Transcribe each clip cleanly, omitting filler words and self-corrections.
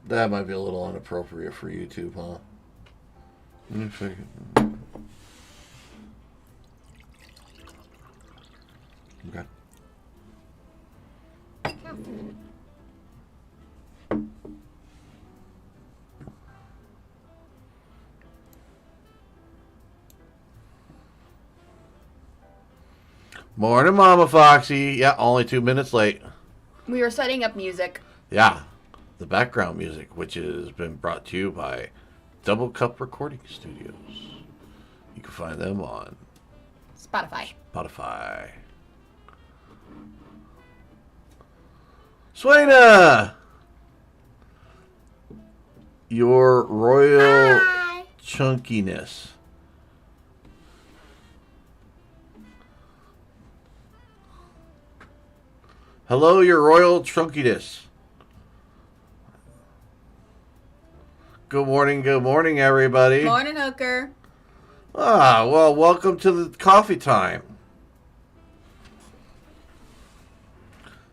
That might be a little inappropriate for YouTube, huh? Let me figure. Okay. Morning, Mama Foxy. Yeah, only 2 minutes late. We were setting up music. Yeah, the background music, which has been brought to you by Double Cup Recording Studios. You can find them on Spotify. Swaina! Your royal chunkiness. Hello, your royal chunkiness. Good morning, everybody. Morning, Hooker. Ah, well, welcome to the coffee time.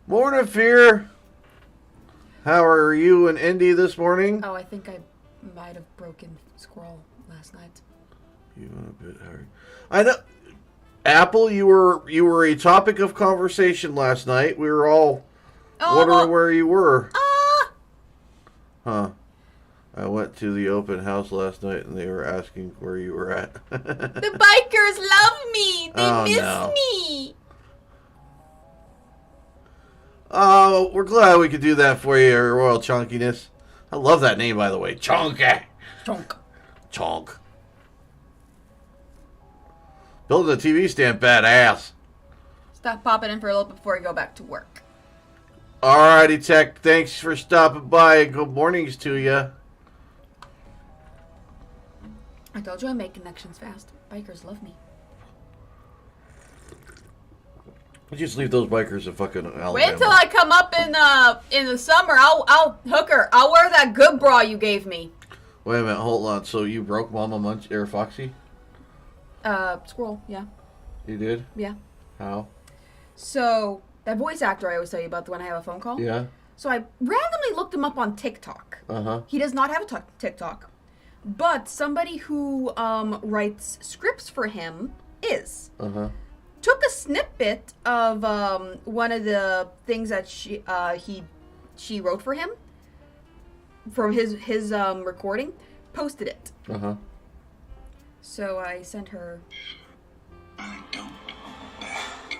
Morning, Fear. How are you and Indy this morning? Oh, I think I might have broken Squirrel last night. You a bit hard. I know. Apple, you were a topic of conversation last night. We were all wondering where you were. Huh. I went to the open house last night and they were asking where you were at. The bikers love me. They miss me. Oh, we're glad we could do that for you, your royal chunkiness. I love that name, by the way. Chunky. Chonk. Building a TV stand, badass. Stop popping in for a little bit before you go back to work. Alrighty, Tech. Thanks for stopping by. Good mornings to you. I told you I make connections fast. Bikers love me. Just leave those bikers in fucking Alabama. Wait till I come up in the summer. I'll Hooker. I'll wear that good bra you gave me. Wait a minute, hold on. So you broke Mama Munch Air Foxy? Squirrel. Yeah. You did? Yeah. How? So that voice actor I always tell you about, the one I have a phone call. Yeah. So I randomly looked him up on TikTok. He does not have a TikTok, but somebody who writes scripts for him is. Took a snippet of one of the things that she wrote for him from his recording, posted it. So I sent her. I don't hold back.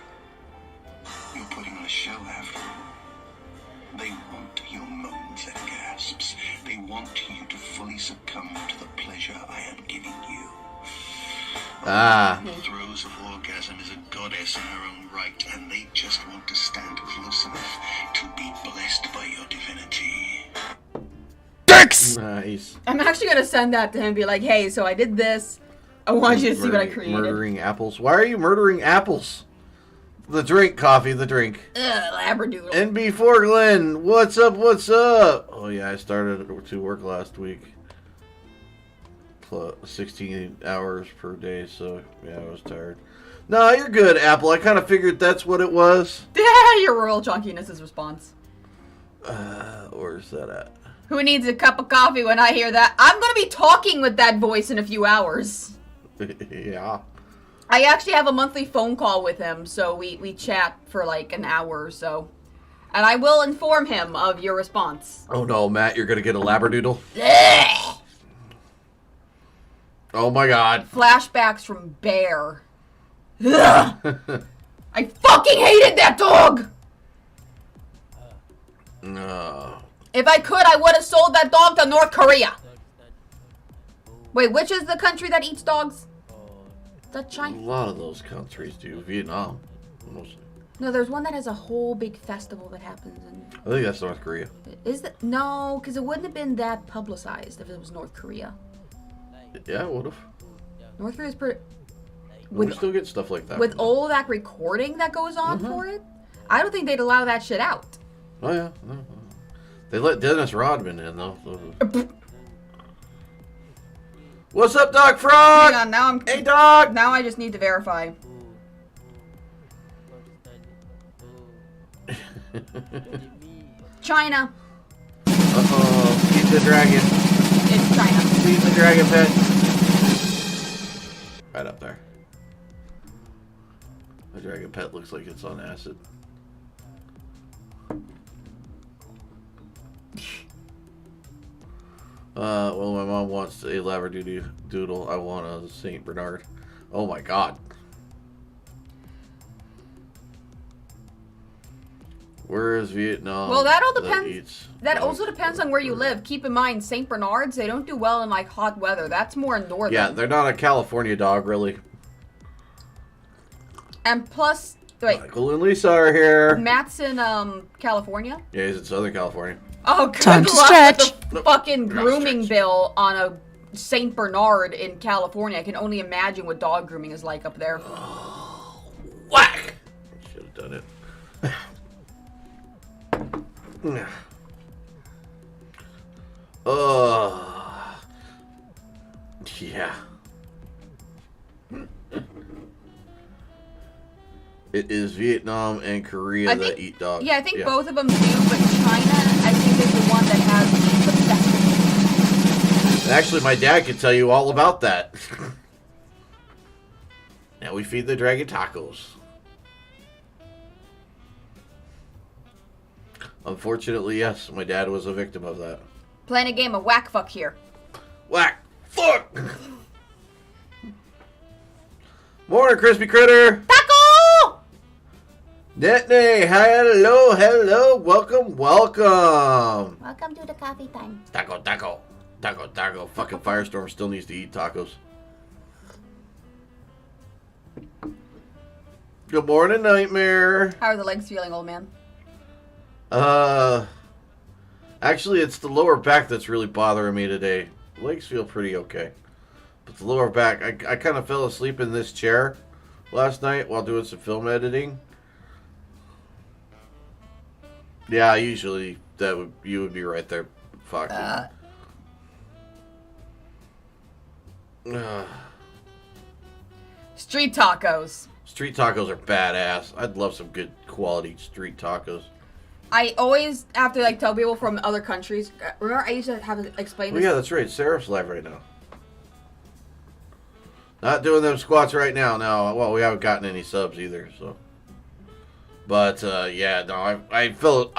You're putting on a show after all. They want your moans and gasps. They want you to fully succumb to the pleasure I am giving you. The throes of orgasm is a goddess in her own right, and they just want to stand close enough to be blessed by your divinity. Dicks! Nice. I'm actually gonna send that to him and be like, hey, so I did this. I want you to see what I created. Murdering apples. Why are you murdering apples? The drink, coffee, the drink. Labradoodle. NB4 Glenn, what's up, what's up? Oh yeah, I started to work last week. 16 hours per day, so yeah, I was tired. No, you're good, Apple. I kind of figured that's what it was. Your royal chunkiness' response. Where's that at? Who needs a cup of coffee when I hear that? I'm gonna be talking with that voice in a few hours. Yeah. I actually have a monthly phone call with him, so we chat for like an hour or so. And I will inform him of your response. Oh no, Matt, you're gonna get a labradoodle? Oh my god. Flashbacks from Bear. I fucking hated that dog! No. If I could, I would have sold that dog to North Korea. Wait, which is the country that eats dogs? Is that China? A lot of those countries do. Vietnam, mostly. No, there's one that has a whole big festival that happens. I think that's North Korea. Is that? No, because it wouldn't have been that publicized if it was North Korea. Yeah, it would have. North Korea's pretty... We still get stuff like that. With all that recording that goes on for it, I don't think they'd allow that shit out. Oh, yeah. They let Dennis Rodman in, though. What's up, Doc Frog? Hang on, now I'm... Hey, Doc! Now I just need to verify. China. Uh-oh. Feed the dragon. It's China. Feed the dragon pet. Right up there. The dragon pet looks like it's on acid. Well, my mom wants a Labradoodle. I want a Saint Bernard. Oh my God. Where is Vietnam? Well, that all depends. That also depends on where you live. Keep in mind, Saint Bernards, they don't do well in like hot weather. That's more northern. Yeah, they're not a California dog, really. And plus, wait. Michael and Lisa are here. Matt's in California. Yeah, he's in Southern California. Oh, good Time to luck stretch. with the fucking grooming bill on a Saint Bernard in California. I can only imagine what dog grooming is like up there. Whack! Should have done it. Yeah. It is Vietnam and Korea that eat dogs. Yeah, I think both of them do, but China, I think, is the one that has the best. Actually, my dad could tell you all about that. Now we feed the dragon tacos. Unfortunately, yes, my dad was a victim of that. Playing a game of whack fuck here. Whack! Fuck! Morning, Crispy Critter! Taco! Netney, hello, hello, welcome, welcome! Welcome to the coffee time. Taco, taco, taco, taco. Fucking Firestorm still needs to eat tacos. Good morning, Nightmare. How are the legs feeling, old man? Actually, it's the lower back that's really bothering me today. Legs feel pretty okay. But the lower back, I kind of fell asleep in this chair last night while doing some film editing. Yeah, usually you would be right there. Fucking. Street tacos. Street tacos are badass. I'd love some good quality street tacos. I always have to tell people from other countries. Remember, I used to have to explain this. Oh yeah, that's right. Seraph's live right now. Not doing them squats right now. No, well, we haven't gotten any subs either. So, but yeah, no, I fell.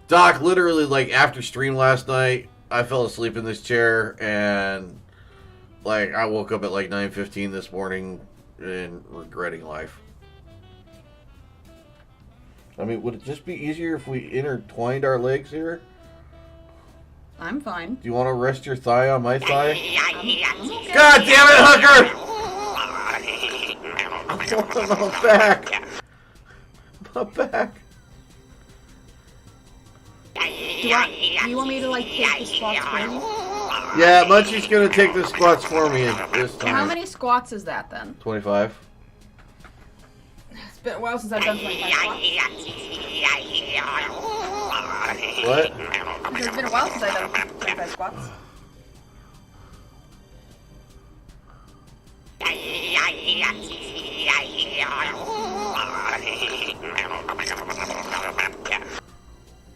Doc, literally, after stream last night, I fell asleep in this chair, and I woke up at 9:15 this morning and regretting life. I mean, would it just be easier if we intertwined our legs here? I'm fine. Do you want to rest your thigh on my thigh? I'm okay. God damn it, Hooker! I'm back. My back. Do you want me to take the squats for you? Yeah, Munchie's gonna take the squats for me this time. How many squats is that then? 25. It's been a while since I've done 25 squats. What? It's been a while since I've done 25 squats.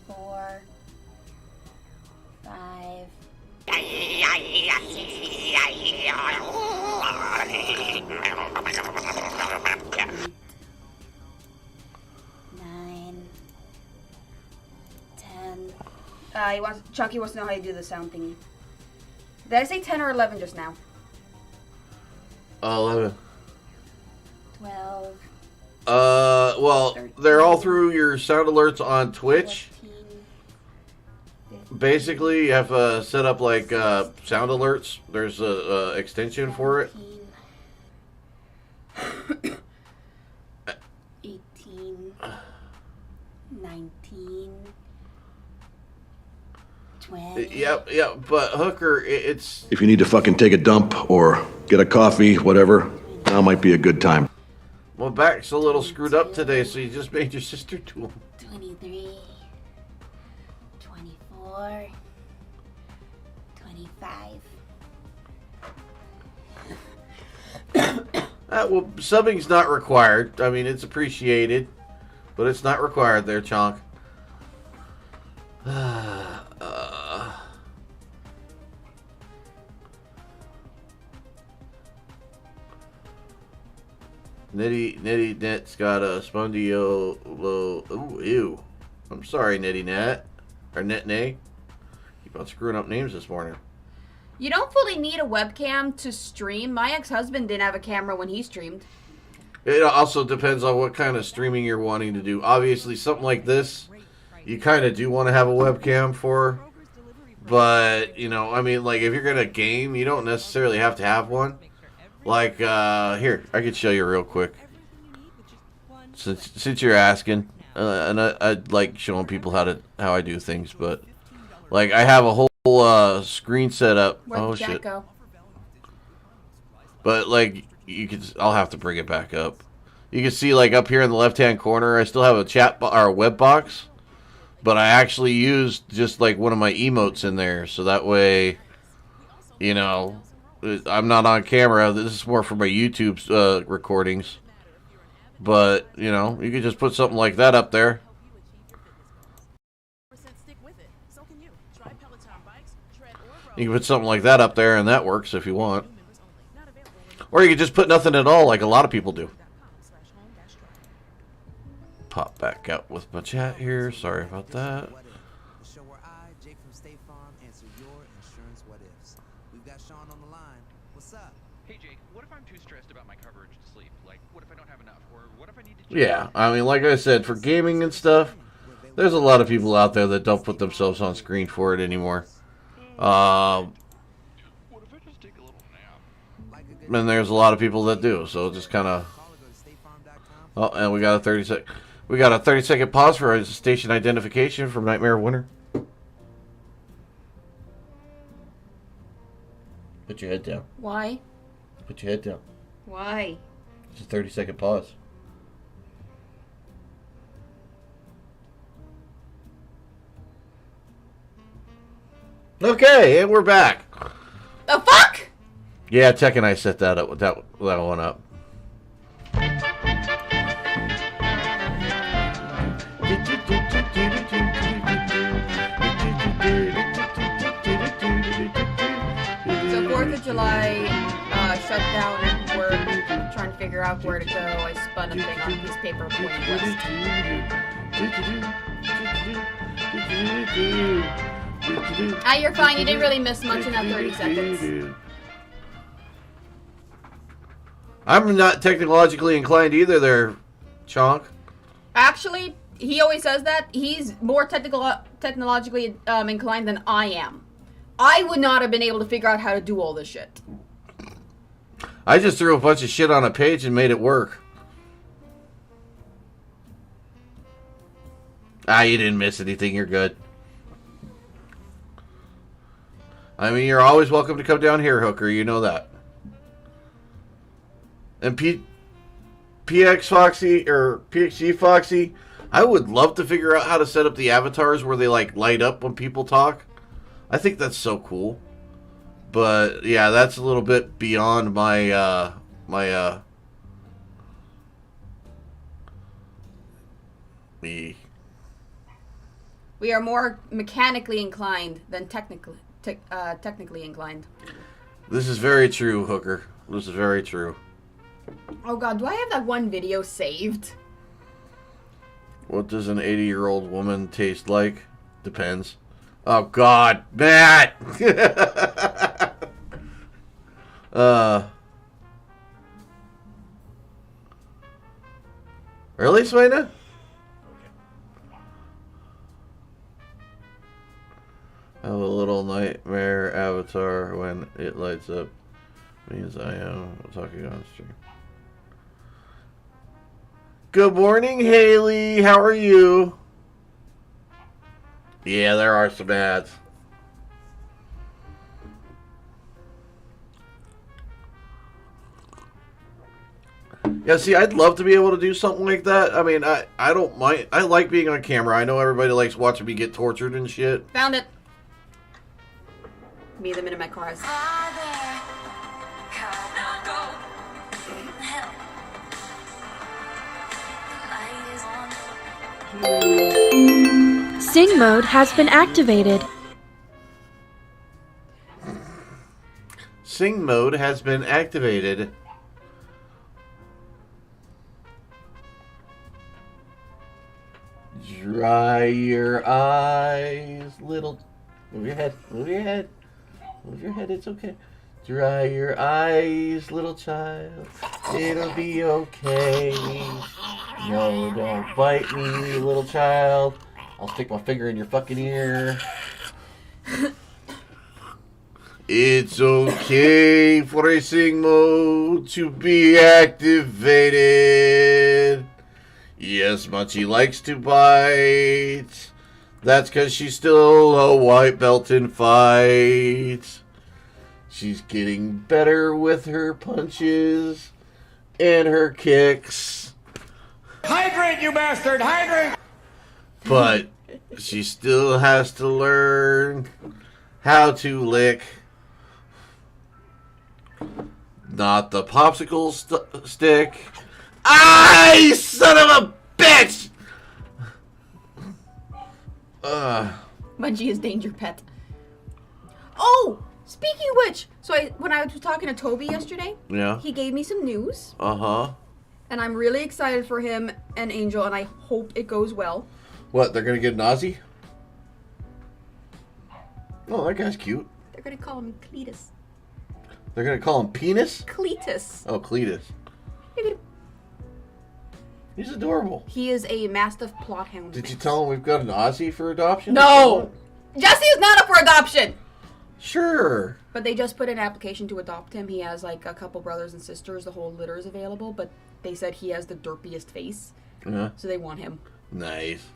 Four, 5. 9, 10. Chunky wants to know how you do the sound thingy. Did I say 10 or 11 just now? 11. 12. Well, they're all through your sound alerts on Twitch. 14. Basically, you have to set up sound alerts. There's a extension for it. 18, 19, 20. Yep, but Hooker, it's... If you need to fucking take a dump or get a coffee, whatever, now might be a good time. My back's a little screwed up today, so you just made your sister do them. 23, 24, 25. Well, subbing's not required. I mean, it's appreciated, but it's not required there, Chonk. Nitty Net's got a spondio. Ooh, ew. I'm sorry, Nitty Net. Or Net Nay. Keep on screwing up names this morning. You don't fully need a webcam to stream. My ex-husband didn't have a camera when he streamed. It also depends on what kind of streaming you're wanting to do. Obviously, something like this, you kind of do want to have a webcam for. But, you know, I mean, like, if you're going to game, you don't necessarily have to have one. Like, here, I could show you real quick. Since you're asking, and I like showing people how I do things, but, like, I have a whole screen set up. Where'd the chat go? But, like, I'll have to bring it back up. You can see, like, up here in the left-hand corner, I still have a or a web box. But I actually used just, like, one of my emotes in there. So that way, you know, I'm not on camera. This is more for my YouTube recordings. But, you know, you could just put something like that up there. You can put something like that up there, and that works if you want. Or you could just put nothing at all, like a lot of people do. Pop back out with my chat here. Sorry about that. Hey Jake, what if I'm too stressed about my coverage to sleep? Like, what if I don't have enough? Or what if I need to... Yeah, I mean, like I said, for gaming and stuff, there's a lot of people out there that don't put themselves on screen for it anymore. What if I just take a little nap? And there's a lot of people that do, so just kind of... Oh, and we got a 30-second pause for a station identification from Nightmare Winter. Put your head down. Why? Put your head down. Why? It's a 30-second pause. Okay, and we're back. The fuck? Yeah, Tech and I set that up. That one up. So 4th of July shut down at work, trying to figure out where to go. I spun a thing on a piece of paper pointing west. Ah, you're fine. You didn't really miss much in that 30 seconds. I'm not technologically inclined either there, Chonk. Actually, he always says that. He's more technologically inclined than I am. I would not have been able to figure out how to do all this shit. I just threw a bunch of shit on a page and made it work. Ah, you didn't miss anything. You're good. I mean, you're always welcome to come down here, Hooker. You know that. And PX Foxy, or PXG Foxy, I would love to figure out how to set up the avatars where they, like, light up when people talk. I think that's so cool. But, yeah, that's a little bit beyond my, me. We are more mechanically inclined than technically inclined. This is very true, Hooker. This is very true. Oh god, do I have that one video saved? What does an 80-year-old woman taste like? Depends. Oh god, Matt! Really, Swayna? I have a little nightmare avatar when it lights up. Means I am talking on stream. Good morning, Haley. How are you? Yeah, there are some ads. Yeah, see, I'd love to be able to do something like that. I mean, I don't mind. I like being on camera. I know everybody likes watching me get tortured and shit. Found it. Me, the minute my car has. Sing mode has been activated. Sing mode has been activated. Dry your eyes, little... Move your head, move your head. Move your head, it's okay. Dry your eyes, little child. It'll be okay. No, don't bite me, little child. I'll stick my finger in your fucking ear. It's okay for a sing mode to be activated. Yes, Munchie likes to bite. That's because she's still a white belt in fight. She's getting better with her punches and her kicks. Hydrate, you bastard! Hydrate! But she still has to learn how to lick. Not the popsicle stick. Ay, son of a bitch! Munchie is danger pet. Oh, speaking of which, so when I was talking to Toby yesterday, Yeah. he gave me some news, Uh-huh. and I'm really excited for him and Angel, and I hope it goes well. What, they're gonna get an Aussie? Oh, that guy's cute. They're gonna call him Cletus. They're gonna call him Penis? Cletus. Oh, Cletus. He's adorable. He is a Mastiff Plot Hound. Did you mix. tell him we've got an Aussie for adoption? No! Jesse is not up for adoption! Sure. But they just put in an application to adopt him. He has like a couple brothers and sisters. The whole litter is available, but they said he has the derpiest face. Yeah. So they want him. Nice.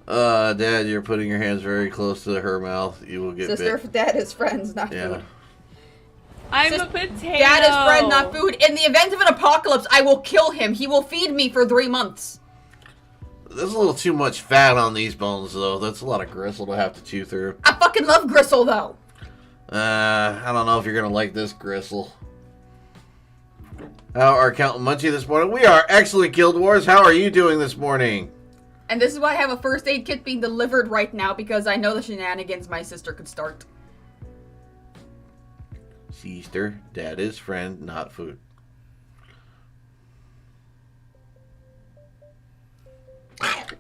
Dad, you're putting your hands very close to her mouth. You will get Sister, bit. dad is friends, not Yeah. food. I'm a potato. Dad is friend, not food. In the event of an apocalypse, I will kill him. He will feed me for 3 months. There's a little too much fat on these bones, though. That's a lot of gristle to have to chew through. I fucking love gristle, though. I don't know if you're going to like this gristle. How are Accountant Munchie this morning? We are excellent, Guild Wars. How are you doing this morning? And this is why I have a first aid kit being delivered right now, because I know the shenanigans my sister could start. Sister, Dad is friend, not food.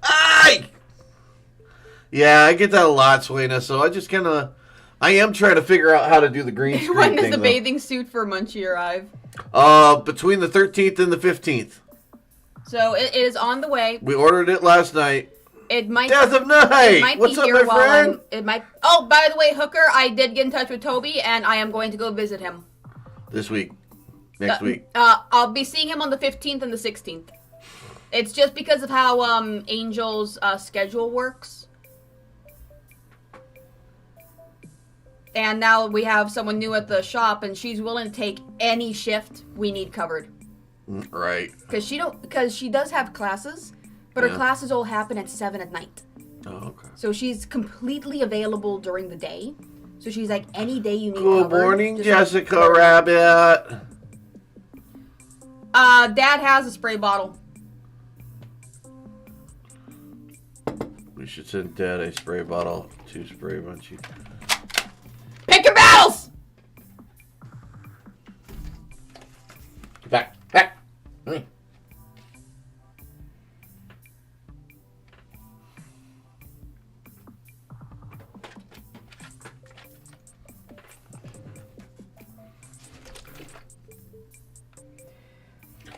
Aye! Yeah, I get that a lot, Swayna, so I just kind of... I am trying to figure out how to do the green screen When does thing, the though. bathing suit for Munchie arrive? Between the 13th and the 15th. So it is on the way. We ordered it last night. It might. Death of Night! It might What's be up, here my while friend? it might. Oh, by the way, Hooker, I did get in touch with Toby, and I am going to go visit him This week. Next week. I'll be seeing him on the 15th and the 16th. It's just because of how Angel's schedule works. And now we have someone new at the shop, and she's willing to take any shift we need covered. Right. Because she does have classes, but her Yeah. classes all happen at 7 at night. Oh, okay. So she's completely available during the day. So she's like, any day you need Good covered, morning, just Jessica like- Rabbit. Dad has a spray bottle. We should send Dad a spray bottle to spray Munchie. Pick your battles! Back.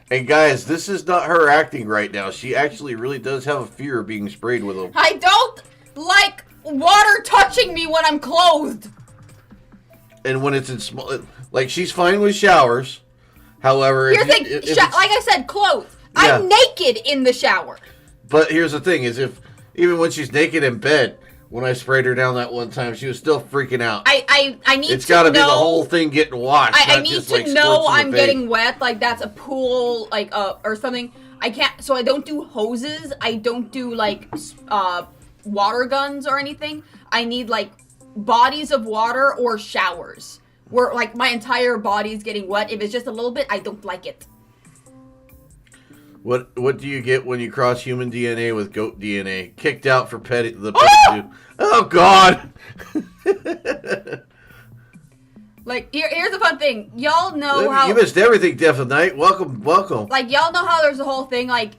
And guys, this is not her acting right now. She actually really does have a fear of being sprayed with them. I don't like water touching me when I'm clothed. And when it's in small, like she's fine with showers. However, Here's the thing, if like I said, clothed. Yeah. I'm naked in the shower. But here's the thing: is if even when she's naked in bed, When I sprayed her down that one time, she was still freaking out. I need It's to got to be know- the whole thing getting washed. I not need just, to like, know squirts in I'm the face. getting wet, like that's a pool, like or something. I can't. So I don't do hoses. I don't do like water guns or anything. I need like bodies of water or showers where like my entire body's getting wet. If it's just a little bit, I don't like it. What do you get when you cross human DNA with goat DNA? Kicked out for the petting. Oh God! Like here's the fun thing. Y'all know how You missed everything, Death of Night. Welcome. like y'all know how there's a whole thing like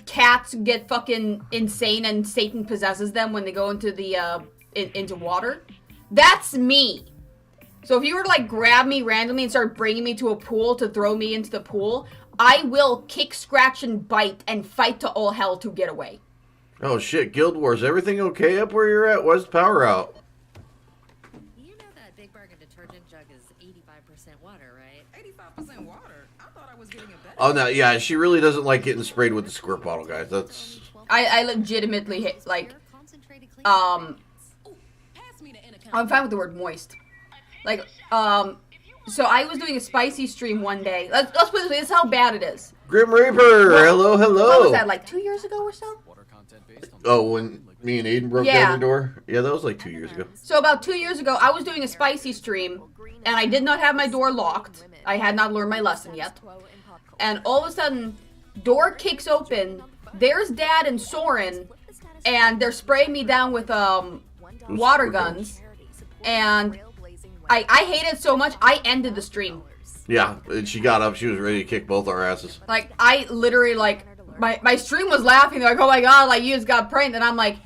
cats get fucking insane and Satan possesses them when they go into the into water. That's me. So if you were to like grab me randomly and start bringing me to a pool to throw me into the pool, I will kick, scratch, and bite and fight to all hell to get away. Oh shit! Guild Wars. Everything okay up where you're at? Why's the power out? You know that Big Bargain detergent jug is 85% water, right? 85% water? I thought I was getting a better. Oh no, yeah, she really doesn't like getting sprayed with the squirt bottle, guys. That's. I legitimately hate like I'm fine with the word moist. Like so I was doing a spicy stream one day. Let's put it this way. This is how bad it is. Grim Reaper, hello. What was that, like 2 years ago or so? Oh, when me and Aiden broke down the door? Yeah, that was like 2 years ago. So about 2 years ago, I was doing a spicy stream, and I did not have my door locked. I had not learned my lesson yet. And all of a sudden, door kicks open, there's Dad and Soren, and they're spraying me down with water guns. And I hate it so much, I ended the stream. Yeah, and she got up. She was ready to kick both our asses. Like, I literally, like, my stream was laughing. They're like, oh my god, like, you just got pranked. And I'm like,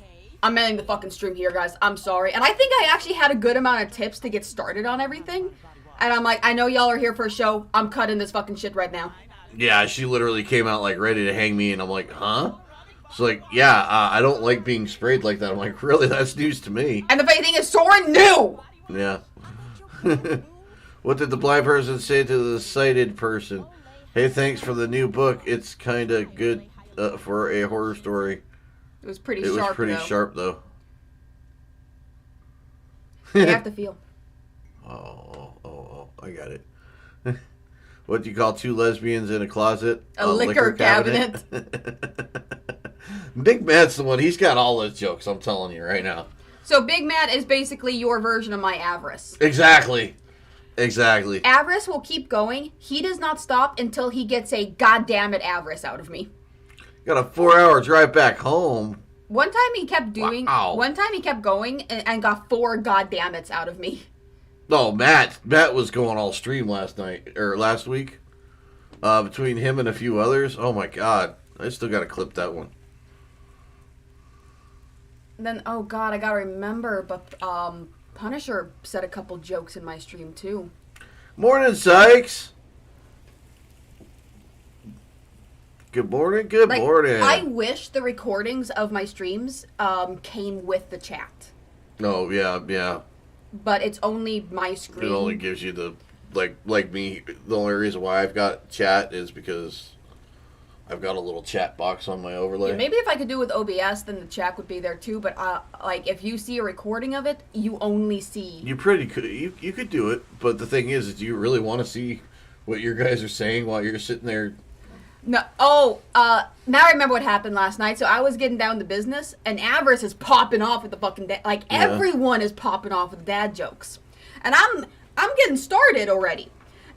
I'm ending the fucking stream here, guys. I'm sorry. And I think I actually had a good amount of tips to get started on everything. And I'm like, I know y'all are here for a show. I'm cutting this fucking shit right now. Yeah, she literally came out, like, ready to hang me. And I'm like, huh? She's like, yeah, I don't like being sprayed like that. I'm like, really? That's news to me. And the funny thing is, Soren knew! Yeah. What did the blind person say to the sighted person? Hey, thanks for the new book. It's kind of good for a horror story. It was pretty sharp, though. It was pretty sharp, though. You have to feel. Oh, I got it. What do you call two lesbians in a closet? A liquor cabinet. Big Matt's the one. He's got all those jokes, I'm telling you right now. So Big Matt is basically your version of my Avarice. Exactly. Avarice will keep going. He does not stop until he gets a goddamn Avarice out of me. Got a 4-hour drive back home. One time he kept doing. Wow. One time he kept going and got 4 goddammits out of me. No, Matt was going all stream last week. Between him and a few others. Oh my god. I still gotta clip that one. Then, oh god, I gotta remember, but Punisher said a couple jokes in my stream too. Morning, Sykes. Good morning, morning. I wish the recordings of my streams came with the chat. Oh, yeah. But it's only my screen. It only gives you the, like me, the only reason why I've got chat is because I've got a little chat box on my overlay. Yeah, maybe if I could do it with OBS, then the chat would be there too, but like, if you see a recording of it, you only see... You could do it, but the thing is, do you really want to see what your guys are saying while you're sitting there? No. Now I remember what happened last night. So I was getting down to business, and Avarice is popping off with the fucking everyone is popping off with dad jokes, and I'm getting started already,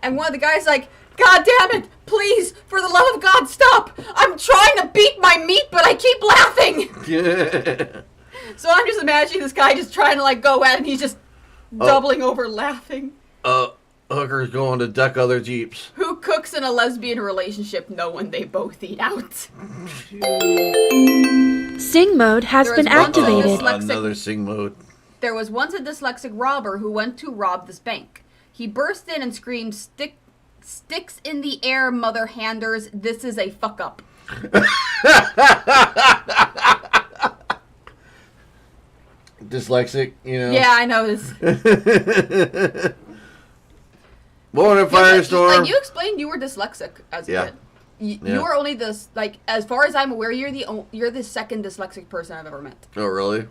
and one of the guys like, God damn it! Please, for the love of God, stop! I'm trying to beat my meat, but I keep laughing. So I'm just imagining this guy just trying to like go at it, and he's just doubling over laughing. Hooker's going to duck other Jeeps. Who cooks in a lesbian relationship knowing they both eat out? Sing mode has been activated. Another sing mode. There was once a dyslexic robber who went to rob this bank. He burst in and screamed, sticks in the air, mother handers, this is a fuck up. Dyslexic, you know? Yeah, I know this. Morning, Firestorm. Like, you explained you were dyslexic as a kid. You were only this, like, as far as I'm aware, you're the second dyslexic person I've ever met. Oh, really?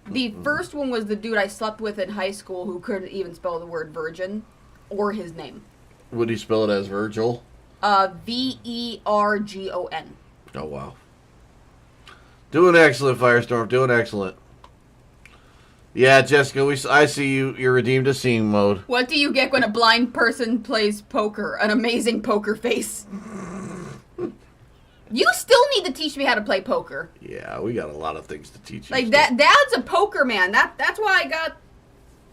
The first one was the dude I slept with in high school who couldn't even spell the word virgin or his name. Would he spell it as Virgil? Vergon. Oh, wow. Doing excellent, Firestorm. Doing excellent. Yeah, Jessica, I see you. You're redeemed to sing mode. What do you get when a blind person plays poker? An amazing poker face. You still need to teach me how to play poker. Yeah, we got a lot of things to teach you. Like that. Dad's a poker man. That's why I got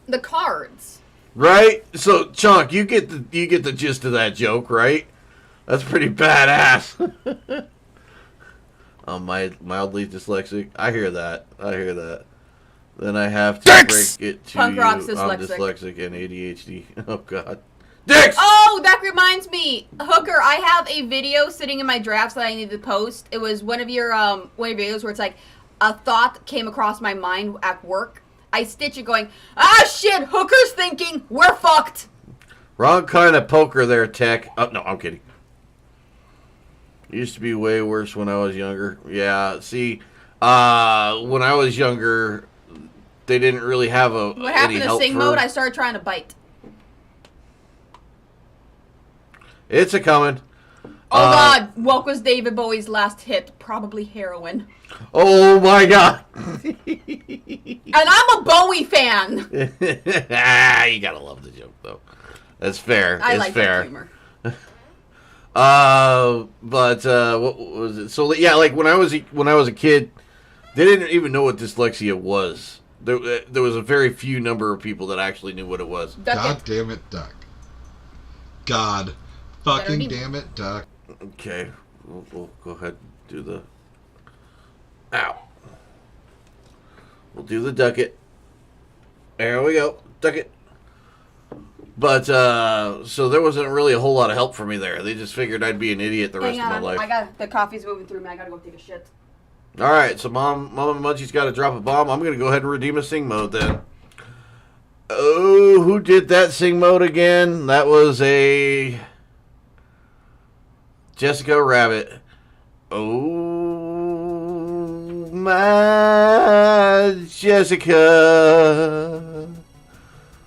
the cards. Right? So, Chunk, you get the gist of that joke, right? That's pretty badass. I'm mildly dyslexic. I hear that. Then I have to break it to Punk you. rock's I'm dyslexic. dyslexic and ADHD. Oh, God. Dicks! Oh, that reminds me. Hooker, I have a video sitting in my drafts that I need to post. It was one of your videos where it's like, a thought came across my mind at work. I stitch it going, shit, Hooker's thinking, we're fucked. Wrong kind of poker there, Tech. Oh, no, I'm kidding. Used to be way worse when I was younger. Yeah, see, when I was younger, they didn't really have What happened to sing mode? I started trying to bite. It's a coming. Oh, God. What was David Bowie's last hit? Probably heroin. Oh, my God. And I'm a Bowie fan. You gotta love the joke, though. That's fair. I it's like fair. that humor. But what was it? So yeah, like when I was a kid, they didn't even know what dyslexia was. There was a very few number of people that actually knew what it was. God damn it, Duck. God fucking damn it, Duck. Okay, we'll go ahead and do the. Ow. We'll do the duck it. There we go, duck it. But so there wasn't really a whole lot of help for me there. They just figured I'd be an idiot the rest of my life. The coffee's moving through me. I gotta go take a shit. All right, so Mama Munchie's got to drop a bomb. I'm gonna go ahead and redeem a sing mode then. Oh, who did that sing mode again? That was a Jessica Rabbit. Oh, my Jessica,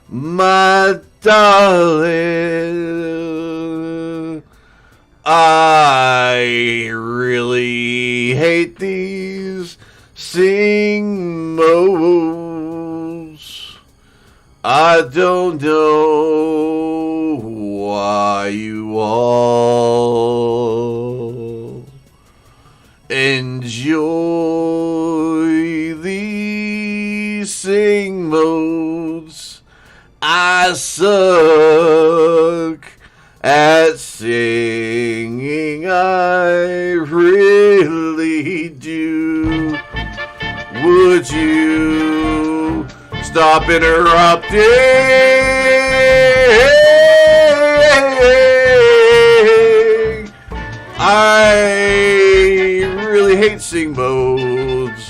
my darling, I really hate these sing modes. I don't know why you all enjoy these sing modes. I suck at singing, I really do. Would you stop interrupting? I really hate sing modes.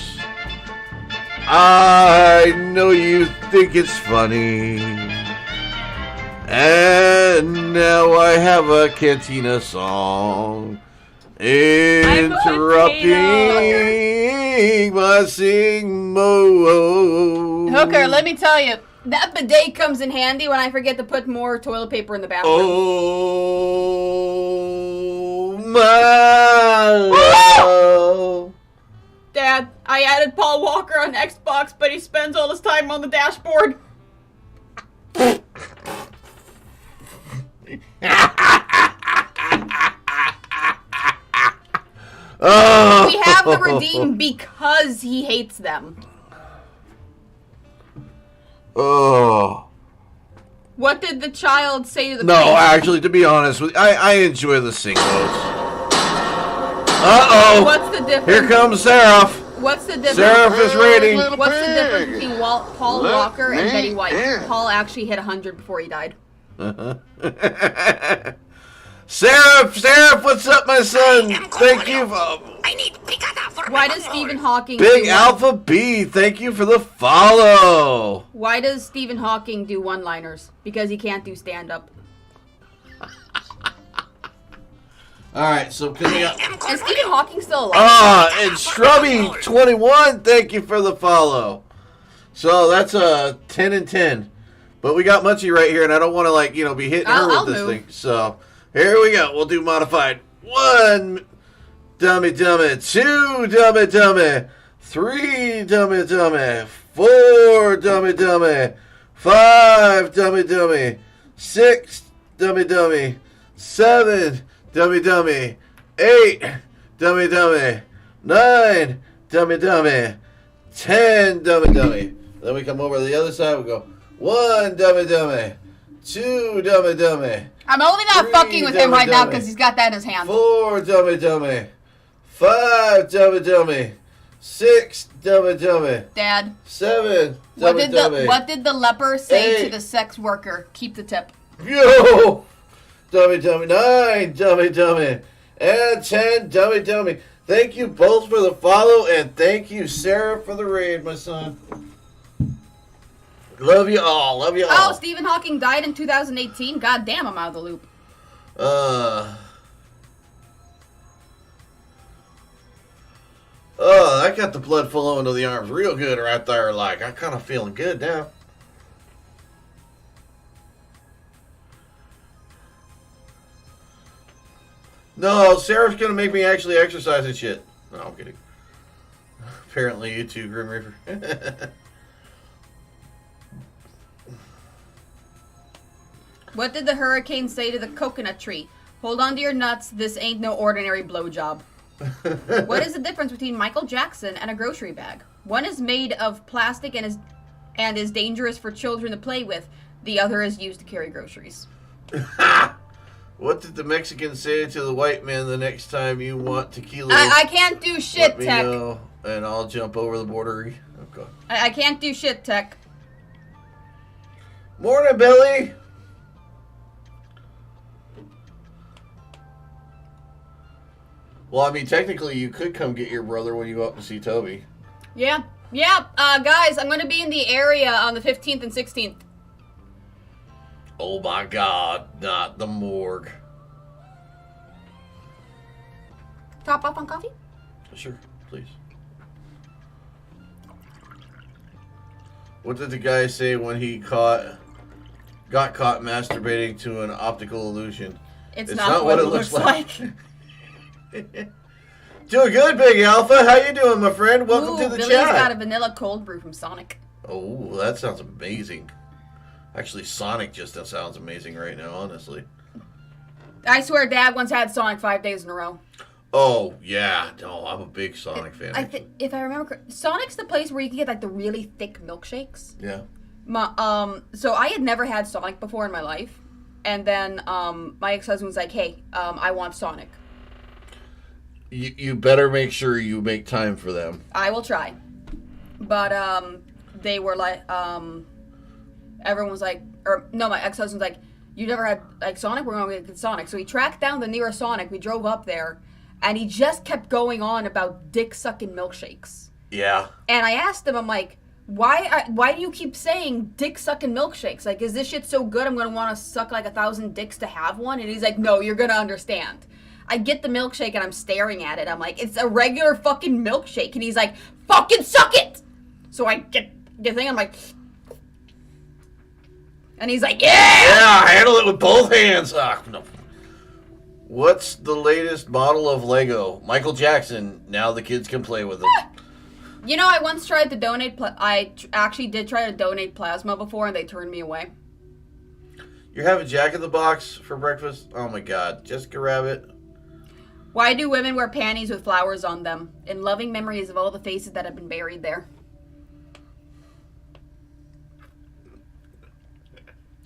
I know you think it's funny. And now I have a cantina song interrupting my sing mode. Hooker, let me tell you, that bidet comes in handy when I forget to put more toilet paper in the bathroom. Oh, my love. Dad, I added Paul Walker on Xbox, but he spends all his time on the dashboard. Oh. We have to redeem because he hates them. Oh. What did the child say to the No, priest? actually, to be honest with you, I enjoy the sing modes. Uh-oh. What's the difference? Here comes Seraph. What's the difference? Seraph is rating. What's the difference between Paul Walker and Betty White? Paul actually hit 100 before he died. Seraph, what's up, my son? Thank you. I need picada for Why does Stephen Hawking Big Alpha B, thank you for the follow. Why does Stephen Hawking do one-liners? Because he can't do stand-up. Alright, so coming up. Is Stephen Hawking still alive? And Strubby21, thank you for the follow. So that's 10 and 10. But we got Munchie right here, and I don't want to, like, you know, be hitting her with this thing. So here we go. We'll do modified. 1 dummy dummy, 2 dummy dummy, 3 dummy dummy, 4 dummy dummy, 5 dummy dummy, 6 dummy dummy, 7 dummy dummy, 8 dummy dummy, 9 dummy dummy, 10 dummy dummy. Then we come over to the other side. We go 1 dummy dummy, 2 dummy dummy. I'm only not fucking with him right now because he's got that in his hand. 4 dummy dummy, 5 dummy dummy, 6 dummy dummy. Dad. 7 dummy dummy. What did the leper say to the sex worker? Keep the tip. Yo! Dummy dummy. 9 dummy dummy. And 10 dummy dummy. Thank you both for the follow, and thank you, Sarah, for the raid, my son. Love you all. Love you all. Oh, Stephen Hawking died in 2018. God damn, I'm out of the loop. Oh, that got the blood flowing to the arms real good right there. Like, I'm kind of feeling good now. No, Sarah's going to make me actually exercise and shit. No, I'm kidding. Apparently, you too, Grim Reaper. What did the hurricane say to the coconut tree? Hold on to your nuts. This ain't no ordinary blowjob. What is the difference between Michael Jackson and a grocery bag? One is made of plastic and is dangerous for children to play with. The other is used to carry groceries. What did the Mexican say to the white man the next time you want tequila? I can't do shit, Let me Tech. know, and I'll jump over the border. Okay. I can't do shit, Tech. Morning, Billy. Well, I mean, technically, you could come get your brother when you go up to see Toby. Yeah. Yeah. Guys, I'm going to be in the area on the 15th and 16th. Oh, my God. Not the morgue. Top off on coffee? Sure, please. What did the guy say when he got caught masturbating to an optical illusion? It's not what it looks like. Doing good, Big Alpha. How you doing, my friend? Welcome to the Billy's chat. got a vanilla cold brew from Sonic. Oh, that sounds amazing. Actually, Sonic just sounds amazing right now, honestly. I swear Dad once had Sonic 5 days in a row. Oh, yeah. No, I'm a big Sonic fan. If I remember correctly, Sonic's the place where you can get like the really thick milkshakes. Yeah. So I had never had Sonic before in my life. And then my ex-husband was like, hey, I want Sonic. You better make sure you make time for them. I will try. But they were like, everyone was like, my ex-husband's like, you never had like Sonic? We're going to get Sonic. So he tracked down the nearest Sonic. We drove up there, and he just kept going on about dick-sucking milkshakes. Yeah. And I asked him, I'm like, why do you keep saying dick-sucking milkshakes? Like, is this shit so good I'm going to want to suck like 1,000 dicks to have one? And he's like, no, you're going to understand. I get the milkshake and I'm staring at it. I'm like, it's a regular fucking milkshake. And he's like, fucking suck it! So I get the thing, I'm like... And he's like, yeah! Yeah, handle it with both hands. No. What's the latest model of Lego? Michael Jackson. Now the kids can play with it. You know, I once tried to donate... I actually did try to donate plasma before, and they turned me away. You're having Jack in the Box for breakfast? Oh my God. Jessica Rabbit. Why do women wear panties with flowers on them? In loving memories of all the faces that have been buried there.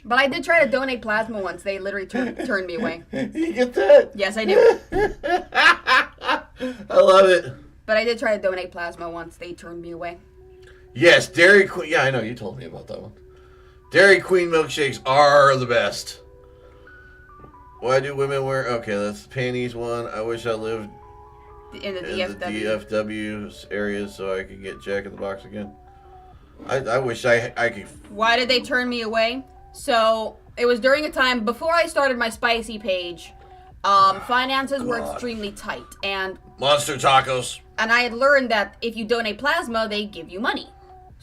But I did try to donate plasma once. They literally turned me away. You get that? Yes, I do. I love it. But I did try to donate plasma once. They turned me away. Yes, Dairy Queen. Yeah, I know. You told me about that one. Dairy Queen milkshakes are the best. Why do women wear... Okay, that's the panties one. I wish I lived in the DFW areas so I could get Jack in the Box again. I wish I could... Why did they turn me away? So, it was during a time before I started my spicy page. Finances were extremely tight. And Monster Tacos. And I had learned that if you donate plasma, they give you money.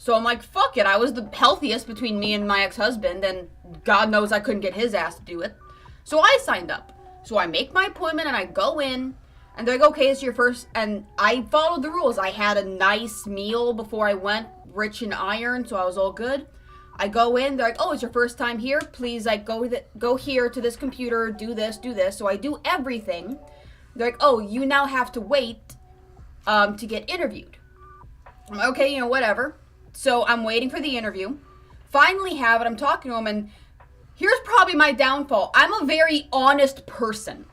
So I'm like, fuck it. I was the healthiest between me and my ex-husband, and God knows I couldn't get his ass to do it. So I signed up. So I make my appointment, and I go in, and they're like, okay, it's your first, and I followed the rules. I had a nice meal before I went, rich in iron, so I was all good. I go in, they're like, oh, it's your first time here? Please, like, go here to this computer, do this. So I do everything. They're like, oh, you now have to wait to get interviewed. I'm like, okay, whatever. So I'm waiting for the interview. Finally have it, I'm talking to them, and here's probably my downfall. I'm a very honest person.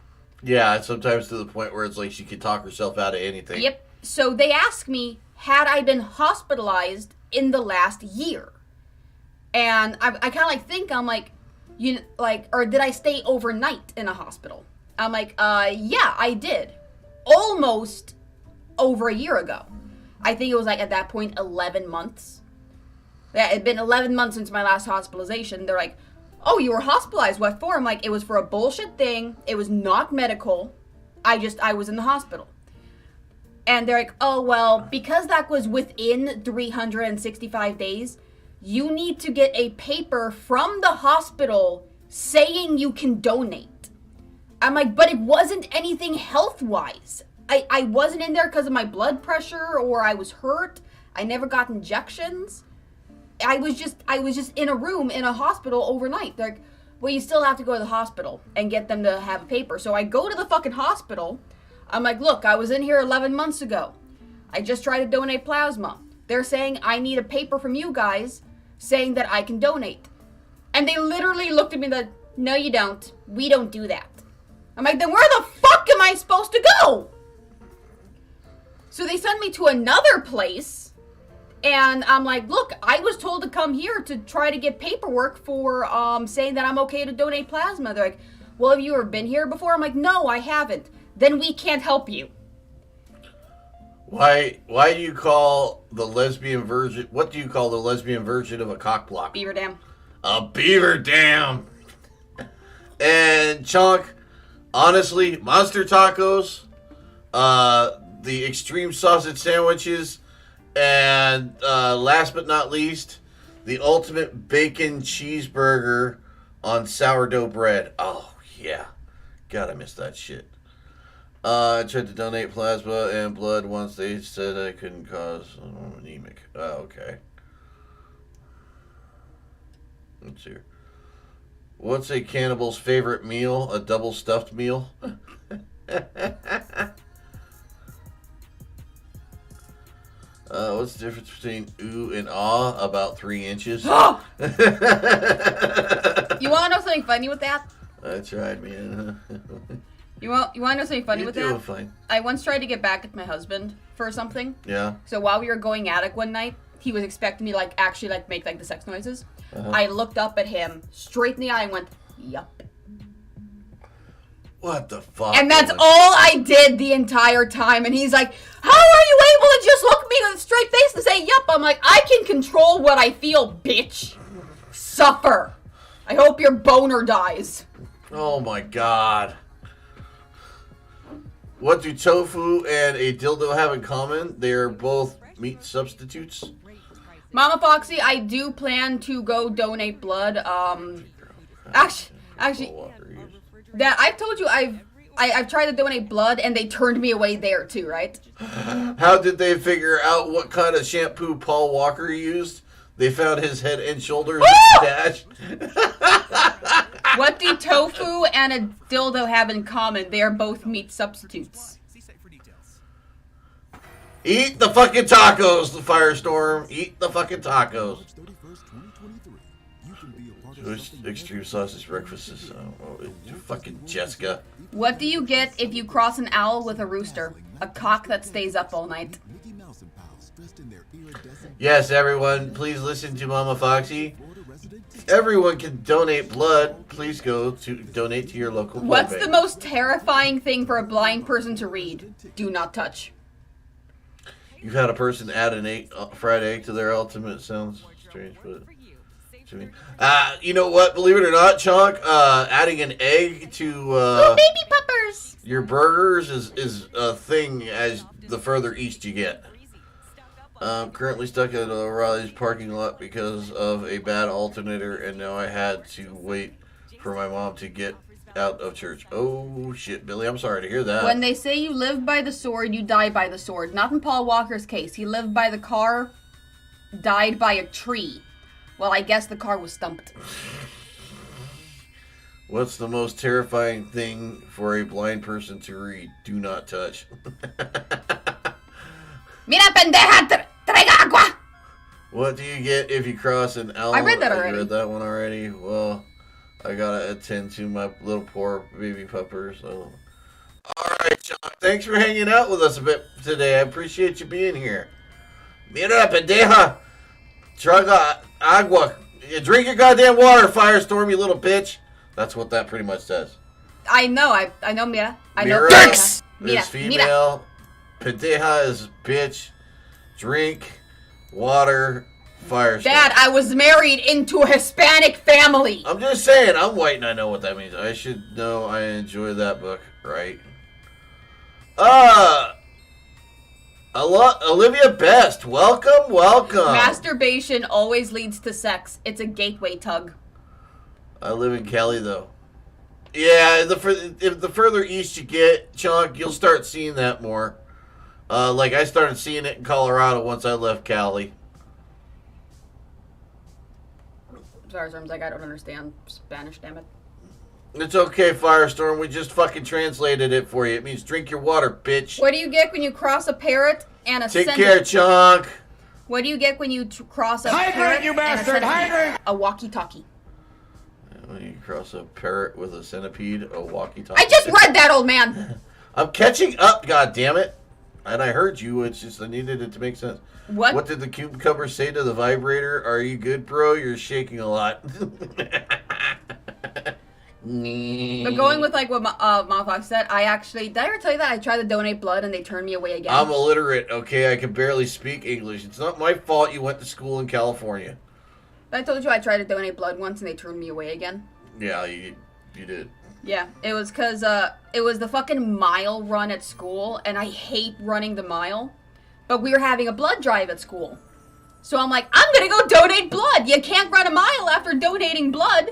Yeah, sometimes to the point where it's like she could talk herself out of anything. Yep. So they asked me, had I been hospitalized in the last year? And I kind of think, I'm like, or did I stay overnight in a hospital? I'm like, yeah, I did. Almost over a year ago. I think it was like at that point 11 months. Yeah, it had been 11 months since my last hospitalization. They're like, oh, you were hospitalized. What for? I'm like, it was for a bullshit thing. It was not medical. I was in the hospital. And they're like, oh, well, because that was within 365 days, you need to get a paper from the hospital saying you can donate. I'm like, but it wasn't anything health-wise. I wasn't in there because of my blood pressure or I was hurt. I never got injections. I was just in a room in a hospital overnight. They're like, well, you still have to go to the hospital and get them to have a paper. So I go to the fucking hospital. I'm like, look, I was in here 11 months ago. I just tried to donate plasma. They're saying I need a paper from you guys saying that I can donate. And they literally looked at me like, no, you don't. We don't do that. I'm like, then where the fuck am I supposed to go? So they sent me to another place. And I'm like, look, I was told to come here to try to get paperwork for saying that I'm okay to donate plasma. They're like, well, have you ever been here before? I'm like, no, I haven't. Then we can't help you. Why do you call the lesbian version, what do you call the lesbian version of a cock block? Beaver dam. A beaver dam. And Chonk, honestly, monster tacos, the extreme sausage sandwiches, and last but not least, the ultimate bacon cheeseburger on sourdough bread. Oh, yeah. God, I miss that shit. I tried to donate plasma and blood once. They said I couldn't cause anemic. Oh, okay. Let's see. What's a cannibal's favorite meal? A double stuffed meal? What's the difference between ooh and ah? About 3 inches. You want to know something funny with that? That's right, man. You want to know something funny with that? You're doing fine. I once tried to get back at my husband for something. Yeah. So while we were going at it one night, he was expecting me to actually make the sex noises. Uh-huh. I looked up at him straight in the eye and went, yup. What the fuck? And that's all I did the entire time. And he's like, how are you able to just look me with a straight face and say, yup? I'm like, I can control what I feel, bitch. Suffer. I hope your boner dies. Oh my god. What do tofu and a dildo have in common? They're both meat substitutes. Mama Foxy, I do plan to go donate blood. Actually, that I've told you I've tried to donate blood and they turned me away there too, right? How did they figure out what kind of shampoo Paul Walker used? They found his head and shoulders dashed. What do tofu and a dildo have in common? They are both meat substitutes. Eat the fucking tacos, the Firestorm. Eat the fucking tacos. Extreme sausage breakfasts. Fucking Jessica. What do you get if you cross an owl with a rooster? A cock that stays up all night. Yes, everyone, please listen to Mama Foxy. Everyone can donate blood. Please go to donate to your local blood What's bank. the most terrifying thing for a blind person to read? Do not touch. You've had a person add an fried egg to their ultimate. Sounds strange, but you know what? Believe it or not, Chonk, adding an egg to baby puppers. Your burgers is a thing as the further east you get. I'm currently stuck at O'Reilly's parking lot because of a bad alternator, and now I had to wait for my mom to get out of church. Oh, shit, Billy. I'm sorry to hear that. When they say you live by the sword, you die by the sword. Not in Paul Walker's case. He lived by the car, died by a tree. Well, I guess the car was stumped. What's the most terrifying thing for a blind person to read? Do not touch. Mira, pendeja, traiga agua! What do you get if you cross an owl? I read that already. You read that one already? Well, I gotta attend to my little poor baby pupper, so. Alright, John. Thanks for hanging out with us a bit today. I appreciate you being here. Mira, pendeja. Traga agua. Drink your goddamn water, Firestorm, you little bitch. That's what that pretty much says. I know, Mira. I know. Mira Dicks! is female. Pendeja is bitch. Drink water, Firestorm. Dad, I was married into a Hispanic family. I'm just saying, I'm white and I know what that means. I should know I enjoy that book, right? Olivia Best, welcome. Masturbation always leads to sex. It's a gateway tug. I live in Cali, though. Yeah, if the further east you get, Chunk, you'll start seeing that more. Like, I started seeing it in Colorado once I left Cali. Sorry, I don't understand Spanish, damn it. It's okay, Firestorm. We just fucking translated it for you. It means drink your water, bitch. What do you get when you cross a parrot and a Take centipede? care, Chunk. What do you get when you cross a Hydrate, parrot you and a bastard! centipede? Hydrate! A walkie-talkie. When you cross a parrot with a centipede, a walkie-talkie. I just read that, old man! I'm catching up, goddammit. And I heard you. It's just I needed it to make sense. What did the cucumber say to the vibrator? Are you good, bro? You're shaking a lot. But going with like what Motherfucker said, I actually did I ever tell you that I tried to donate blood and they turned me away again? I'm illiterate, okay? I can barely speak English. It's not my fault you went to school in California. I told you I tried to donate blood once and they turned me away again. Yeah, you did. Yeah, it was because it was the fucking mile run at school, and I hate running the mile. But we were having a blood drive at school. So I'm like, I'm gonna go donate blood! You can't run a mile after donating blood!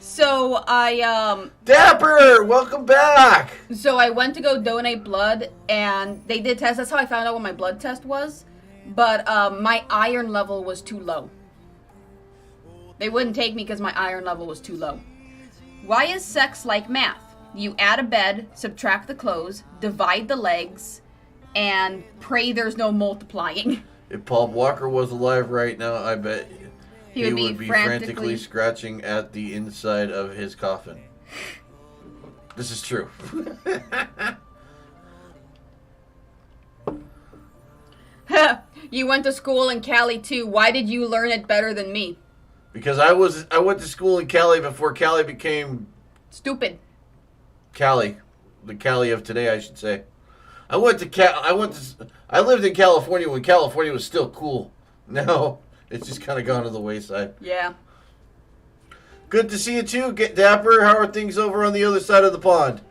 So I, Dapper! Welcome back! So I went to go donate blood, and they did tests. That's how I found out what my blood test was. But my iron level was too low. They wouldn't take me because my iron level was too low. Why is sex like math? You add a bed, subtract the clothes, divide the legs, and pray there's no multiplying. If Paul Walker was alive right now, I bet he would be frantically scratching at the inside of his coffin. This is true. You went to school in Cali too. Why did you learn it better than me? Because I went to school in Cali before Cali became stupid. Cali, the Cali of today, I should say. I lived in California when California was still cool. Now it's just kind of gone to the wayside. Yeah. Good to see you too, Dapper. How are things over on the other side of the pond?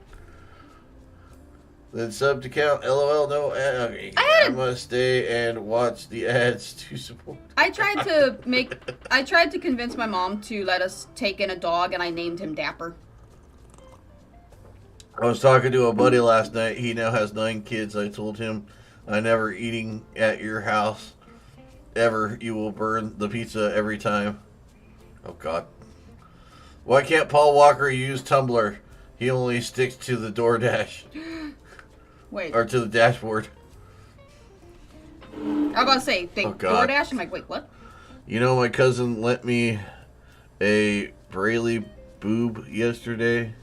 Then sub to count. LOL. No. I must stay and watch the ads to support. I tried to convince my mom to let us take in a dog, and I named him Dapper. I was talking to a buddy last night. He now has 9 kids. I told him, "I never eating at your house ever. You will burn the pizza every time." Oh God. Why can't Paul Walker use Tumblr? He only sticks to the DoorDash. Wait. Or to the dashboard. I was about to say, DoorDash? I'm like, wait, what? You know, my cousin lent me a Braille boob yesterday.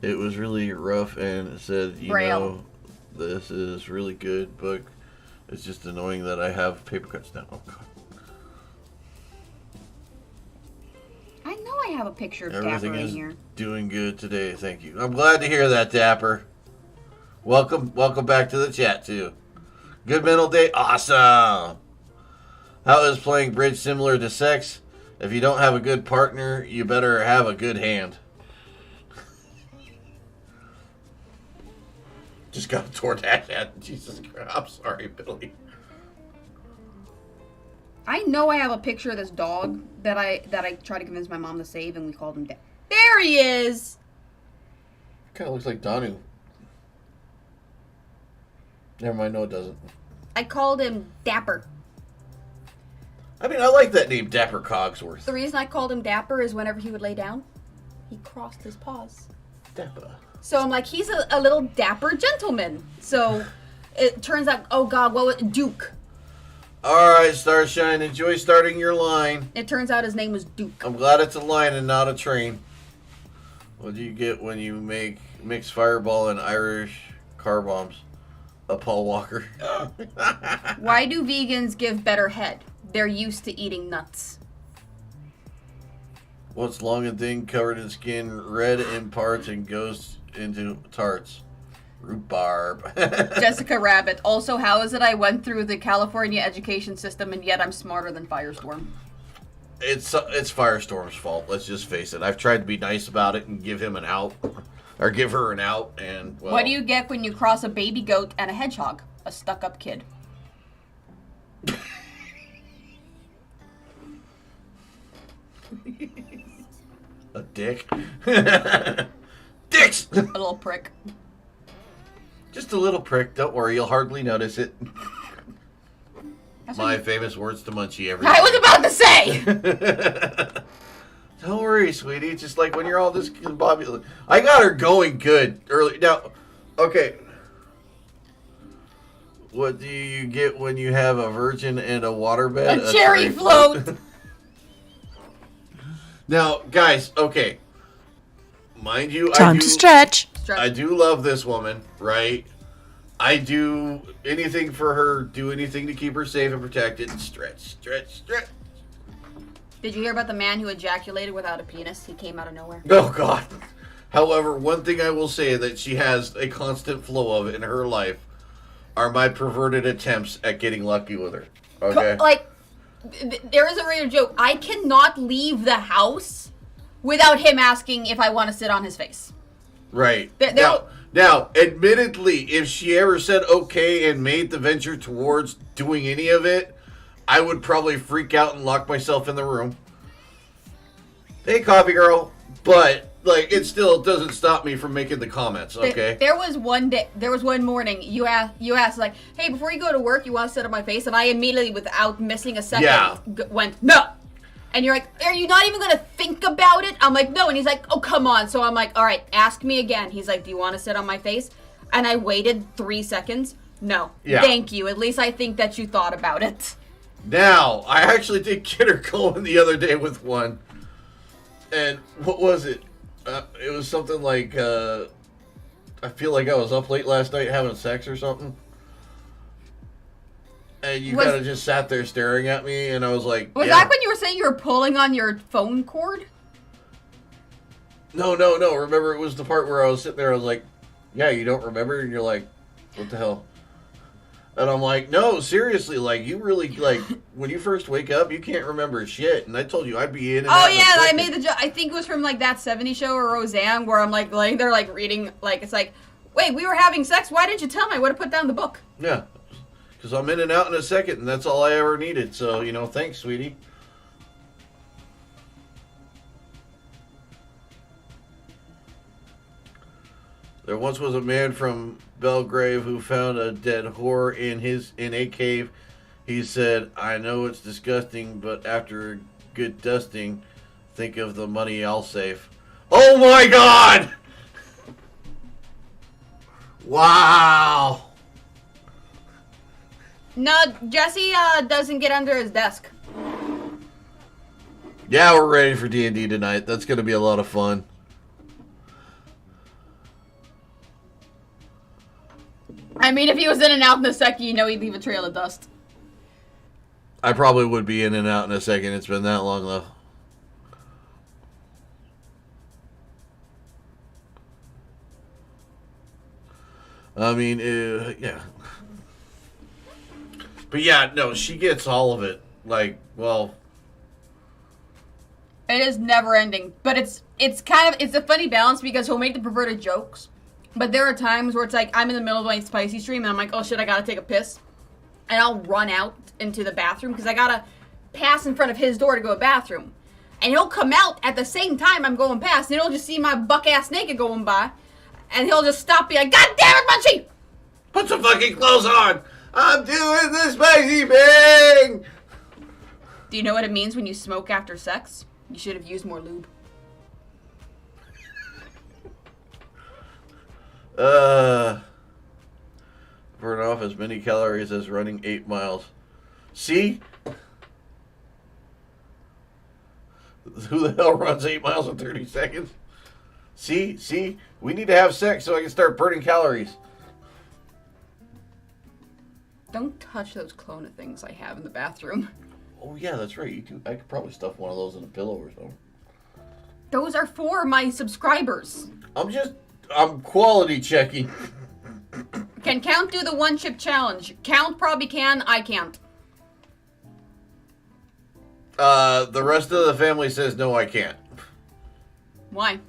It was really rough and it said, you know, this is really good, but it's just annoying that I have paper cuts now. Oh, God. I know I have a picture of Everything Dapper in is here. Doing good today, thank you. I'm glad to hear that, Dapper. Welcome back to the chat, too. Good mental day? Awesome! How is playing bridge similar to sex? If you don't have a good partner, you better have a good hand. Just got a DoorDash ad. Jesus Christ. I'm sorry, Billy. I know I have a picture of this dog that I tried to convince my mom to save, and we called him There he is! Kind of looks like Danu. Never mind, no it doesn't. I called him Dapper. I mean, I like that name, Dapper Cogsworth. The reason I called him Dapper is whenever he would lay down, he crossed his paws. Dapper. So I'm like, he's a little dapper gentleman. So it turns out, oh God, what was Duke? All right, Starshine, enjoy starting your line. It turns out his name was Duke. I'm glad it's a line and not a train. What do you get when you mix Fireball and Irish car bombs? A Paul Walker. Why do vegans give better head? They're used to eating nuts. What's long and thin, covered in skin, red in parts, and goes into tarts? Rhubarb. Jessica Rabbit. Also, how is it I went through the California education system and yet I'm smarter than Firestorm? It's Firestorm's fault. Let's just face it. I've tried to be nice about it and give him an out, or give her an out, and well. What do you get when you cross a baby goat and a hedgehog? A stuck-up kid. A dick. Dicks. A little prick. Just a little prick. Don't worry, you'll hardly notice it. That's My famous words to Munchie every I day. was about to say! Don't worry, sweetie. Just like when you're all this discombobulated. I got her going good early. Now, okay. What do you get when you have a virgin and a waterbed? A cherry float! Now, guys, okay. Mind you, Time to stretch. I do love this woman, right? I do anything for her, do anything to keep her safe and protected. Stretch. Did you hear about the man who ejaculated without a penis? He came out of nowhere. Oh, God. However, one thing I will say that she has a constant flow of in her life are my perverted attempts at getting lucky with her. Okay? There is a radio joke. I cannot leave the house without him asking if I want to sit on his face. Right. Now, admittedly, if she ever said okay and made the venture towards doing any of it, I would probably freak out and lock myself in the room. Hey, coffee girl. But, it still doesn't stop me from making the comments, okay? There was one morning, you asked, like, hey, before you go to work, you want to sit on my face? And I immediately, without missing a second, went, no! And you're like, are you not even going to think about it? I'm like, no. And he's like, oh, come on. So I'm like, all right, ask me again. He's like, do you want to sit on my face? And I waited 3 seconds. No. Yeah. Thank you. At least I think that you thought about it. Now, I actually did get her going the other day with one. And what was it? It was something like, I feel like I was up late last night having sex or something. And you kind of just sat there staring at me, and I was like, Was that when you were saying you were pulling on your phone cord? No. Remember, it was the part where I was sitting there, I was like, yeah, you don't remember? And you're like, what the hell? And I'm like, no, seriously, you really, when you first wake up, you can't remember shit. And I told you I'd be in and out. Oh, yeah, I made the joke. I think it was from, that 70s show or Roseanne, where I'm, laying there, reading, it's like, wait, we were having sex? Why didn't you tell me? I would have put down the book. Yeah. Because I'm in and out in a second, and that's all I ever needed. So, thanks, sweetie. There once was a man from Belgrave who found a dead whore in a cave. He said, I know it's disgusting, but after a good dusting, think of the money I'll save. Oh my God! Wow! No, Jesse doesn't get under his desk. Yeah, we're ready for D&D tonight. That's going to be a lot of fun. I mean, if he was in and out in a second, he'd leave a trail of dust. I probably would be in and out in a second. It's been that long, though. I mean, yeah. But yeah, no, she gets all of it. It is never ending. But it's a funny balance because he'll make the perverted jokes. But there are times where it's like, I'm in the middle of my spicy stream and I'm like, oh shit, I gotta take a piss. And I'll run out into the bathroom because I gotta pass in front of his door to go to the bathroom. And he'll come out at the same time I'm going past, and he'll just see my buck-ass naked going by, and he'll just stop me like, God damn it, Munchie! Put some fucking clothes on! I'm doing the spicy bang! Do you know what it means when you smoke after sex? You should have used more lube. Burn off as many calories as running 8 miles. See? Who the hell runs 8 miles in 30 seconds? See? We need to have sex so I can start burning calories. Don't touch those Clona things I have in the bathroom. Oh yeah, that's right. You do. I could probably stuff one of those in a pillow or something. Those are for my subscribers. I'm quality checking. Can Count do the one chip challenge? Count probably can, I can't. The rest of the family says no, I can't. Why?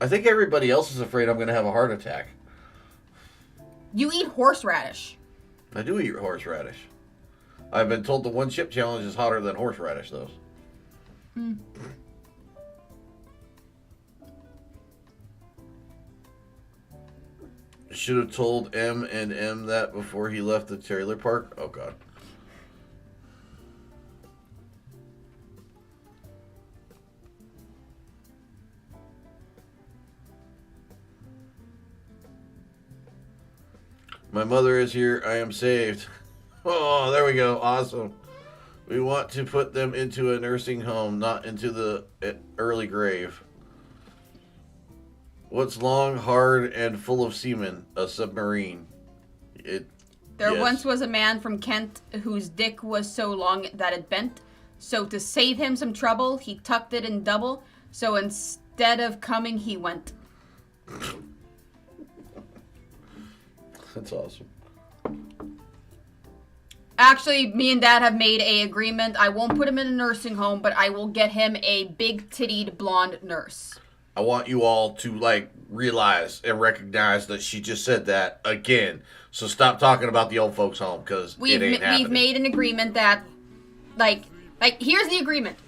I think everybody else is afraid I'm going to have a heart attack. You eat horseradish. I do eat horseradish. I've been told the one chip challenge is hotter than horseradish, though. Should have told M that before he left the trailer park. Oh, God. My mother is here. I am saved. Oh, there we go. Awesome. We want to put them into a nursing home, not into the early grave. What's long, hard, and full of semen? A submarine. There once was a man from Kent whose dick was so long that it bent. So to save him some trouble, he tucked it in double. So instead of coming, he went. That's awesome. Actually, me and Dad have made an agreement. I won't put him in a nursing home, but I will get him a big-tittied blonde nurse. I want you all to, realize and recognize that she just said that again. So stop talking about the old folks' home, because it ain't happening. We've made an agreement that, here's the agreement.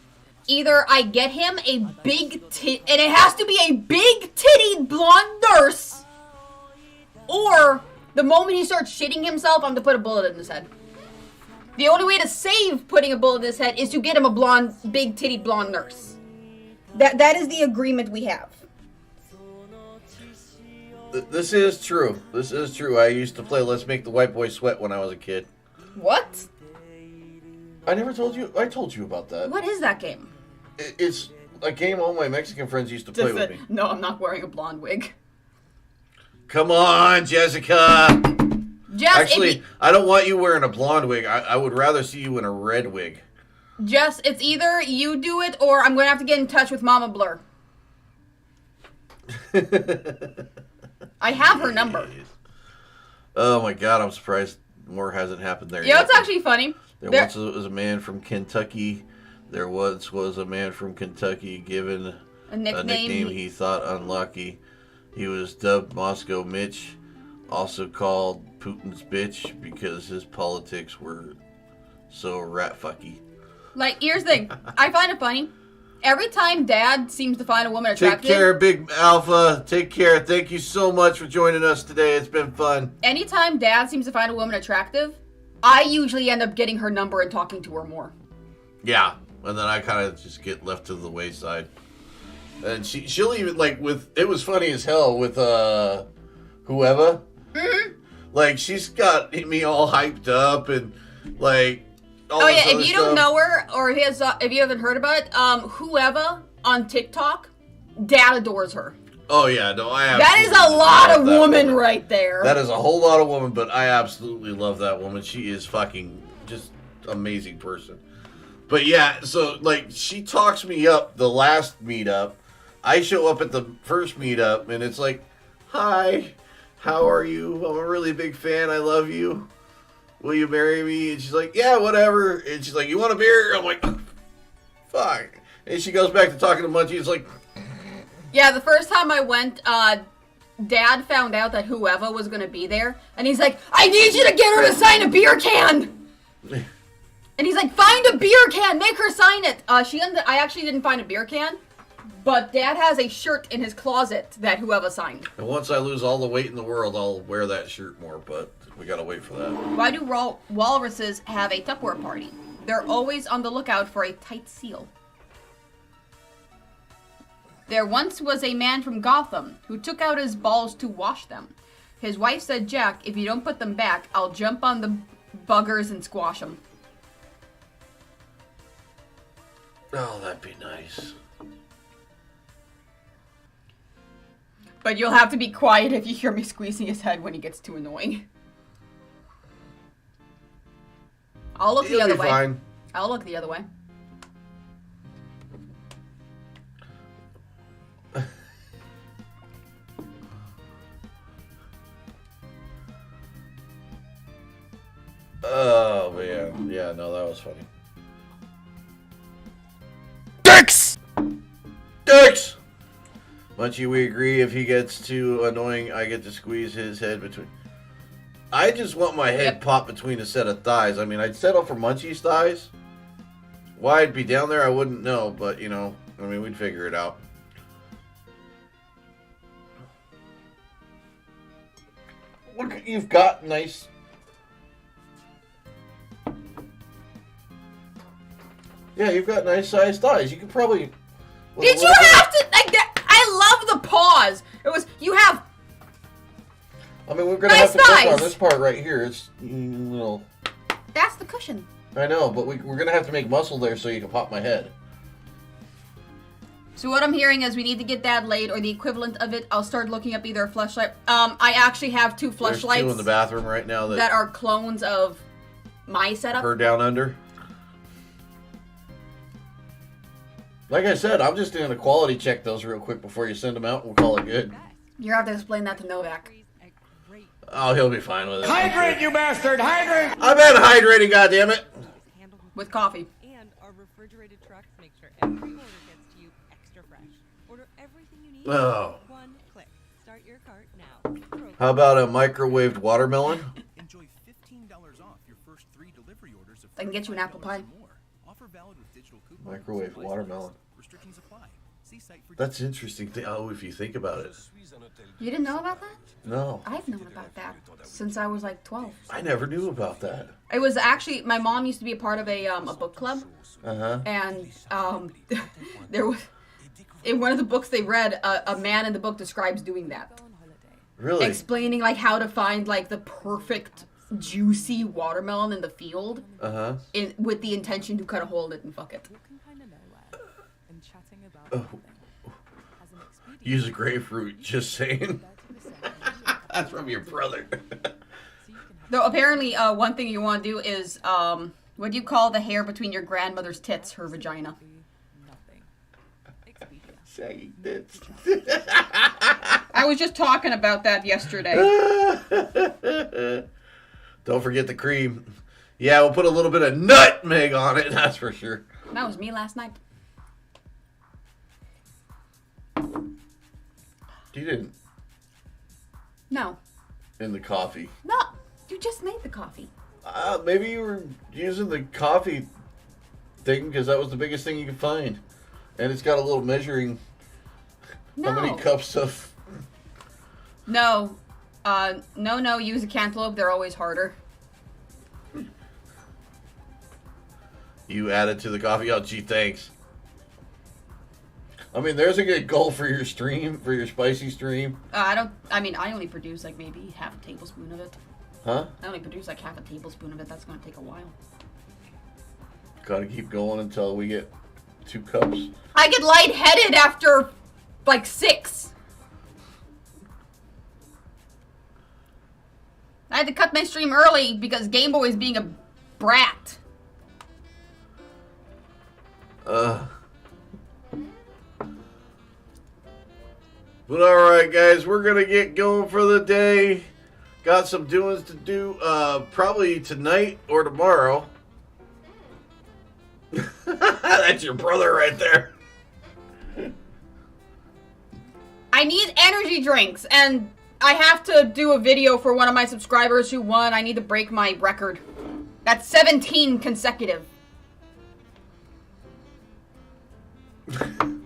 Either I get him a big tit, and it has to be a big-tittied blonde nurse, or the moment he starts shitting himself, I'm going to put a bullet in his head. The only way to save putting a bullet in his head is to get him a big-tittied blonde nurse. That is the agreement we have. This is true. This is true. I used to play Let's Make the White Boy Sweat when I was a kid. What? I never told you. I told you about that. What is that game? It's a game all my Mexican friends used to play with me. No, I'm not wearing a blonde wig. Come on, Jessica. Actually, I don't want you wearing a blonde wig. I would rather see you in a red wig. Jess, it's either you do it or I'm going to have to get in touch with Mama Blur. I have her number. Oh my God, I'm surprised more hasn't happened there yet. Yeah, it's actually funny. There once was a man from Kentucky. There once was a man from Kentucky given a nickname he thought unlucky. He was dubbed Moscow Mitch, also called Putin's bitch because his politics were so rat-fucky. Here's the thing. I find it funny. Every time Dad seems to find a woman attractive... Take care, Big Alpha. Take care. Thank you so much for joining us today. It's been fun. Anytime Dad seems to find a woman attractive, I usually end up getting her number and talking to her more. Yeah. And then I kind of just get left to the wayside. And she'll even, it was funny as hell with, whoever. Mm-hmm. She's got me all hyped up and, oh yeah, if you don't know her, or if you haven't heard about it, whoever on TikTok, Dad adores her. Oh yeah, no, I that is a lot of woman right there. That is a whole lot of woman, but I absolutely love that woman. She is fucking just amazing person. But yeah, so she talks me up the last meetup. I show up at the first meetup, and it's like, hi, how are you? I'm a really big fan. I love you. Will you marry me? And she's like, yeah, whatever. And she's like, you want a beer? I'm like, fuck. And she goes back to talking to Munchie. It's like... Yeah, the first time I went, Dad found out that whoever was going to be there. And he's like, I need you to get her to sign a beer can! And And he's like, find a beer can, make her sign it. I actually didn't find a beer can, but Dad has a shirt in his closet that whoever signed. And once I lose all the weight in the world, I'll wear that shirt more, but we gotta wait for that. Why do walruses have a Tupperware party? They're always on the lookout for a tight seal. There once was a man from Gotham who took out his balls to wash them. His wife said, Jack, if you don't put them back, I'll jump on the buggers and squash them. Oh, that'd be nice. But you'll have to be quiet if you hear me squeezing his head when he gets too annoying. I'll look the other way. Fine. I'll look the other way. Oh, man. Yeah, no, that was funny. Dicks! Dicks! Munchie, we agree. If he gets too annoying, I get to squeeze his head between... I just want my head popped between a set of thighs. I mean, I'd settle for Munchie's thighs. Why I'd be down there, I wouldn't know. But, you know, I mean, we'd figure it out. Look, you've got nice... Yeah, you've got nice sized thighs. You could probably... Did you have to... Like, I love the pause. It was... You have... I mean, we're going to have to work on this part right here. It's, you know... That's the cushion. I know, but we're going to have to make muscle there so you can pop my head. So what I'm hearing is we need to get Dad laid, or the equivalent of it. I'll start looking up either a fleshlight. I actually have 2 fleshlights. There's 2 in the bathroom right now that are clones of my setup. Her down under. Like I said, I'm just doing a quality check those real quick before you send them out. We'll call it good. You have to explain that to Novak. Oh, he'll be fine with it. Hydrate, you bastard! Hydrate! I've been hydrating, goddammit! With coffee. And our refrigerated trucks make sure every order gets to you extra fresh. Order everything you need. Oh. One click. Start your cart now. How about a microwaved watermelon? Enjoy $15 off your first 3 delivery orders of I can get you an apple pie. Offer valid with digital coupons. Microwave watermelon. Restrictions apply. See site for That's interesting. Oh, if you think about it. You didn't know about that? No. I've known about that since I was like 12. I never knew about that. It was actually, my mom used to be a part of a book club. Uh-huh. And there was, in one of the books they read, a man in the book describes doing that. Really? Explaining like how to find like the perfect juicy watermelon in the field. Uh-huh. With the intention to kind of hold it and fuck it. Oh. Use a grapefruit, just saying. That's from your brother. Though apparently one thing you want to do is, what do you call the hair between your grandmother's tits, her vagina? Saggy tits. I was just talking about that yesterday. Don't forget the cream. Yeah, we'll put a little bit of nutmeg on it, that's for sure. That was me last night. You didn't. No. In the coffee. No, you just made the coffee. Maybe you were using the coffee thing because that was the biggest thing you could find. And it's got a little measuring how many cups of... No. No, use a cantaloupe. They're always harder. You added to the coffee? Oh, gee, thanks. I mean, there's a good goal for your stream, for your spicy stream. I only produce like maybe half a tablespoon of it. Huh? I only produce like half a tablespoon of it. That's going to take a while. Gotta keep going until we get 2 cups. I get lightheaded after like 6. I had to cut my stream early because Game Boy is being a brat. But alright guys, we're gonna get going for the day. Got some doings to do probably tonight or tomorrow. That's your brother right there. I need energy drinks and I have to do a video for one of my subscribers who won. I need to break my record. That's 17 consecutive.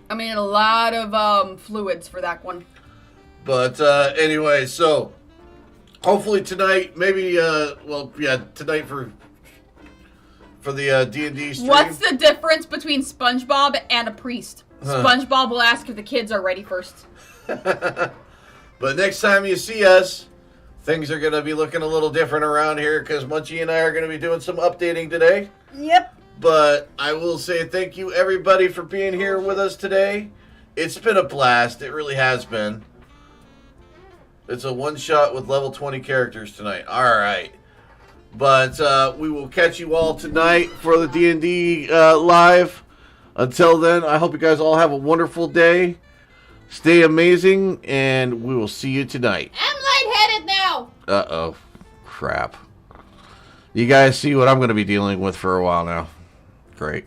I mean, a lot of fluids for that one. But anyway, so hopefully tonight, maybe tonight for the D&D stream. What's the difference between SpongeBob and a priest? SpongeBob will ask if the kids are ready first. But next time you see us, things are going to be looking a little different around here because Munchie and I are going to be doing some updating today. Yep. But I will say thank you, everybody, for being here with us today. It's been a blast. It really has been. It's a one-shot with level 20 characters tonight. All right. But we will catch you all tonight for the D&D live. Until then, I hope you guys all have a wonderful day. Stay amazing, and we will see you tonight. I'm lightheaded now. Uh-oh. Crap. You guys see what I'm going to be dealing with for a while now. Great.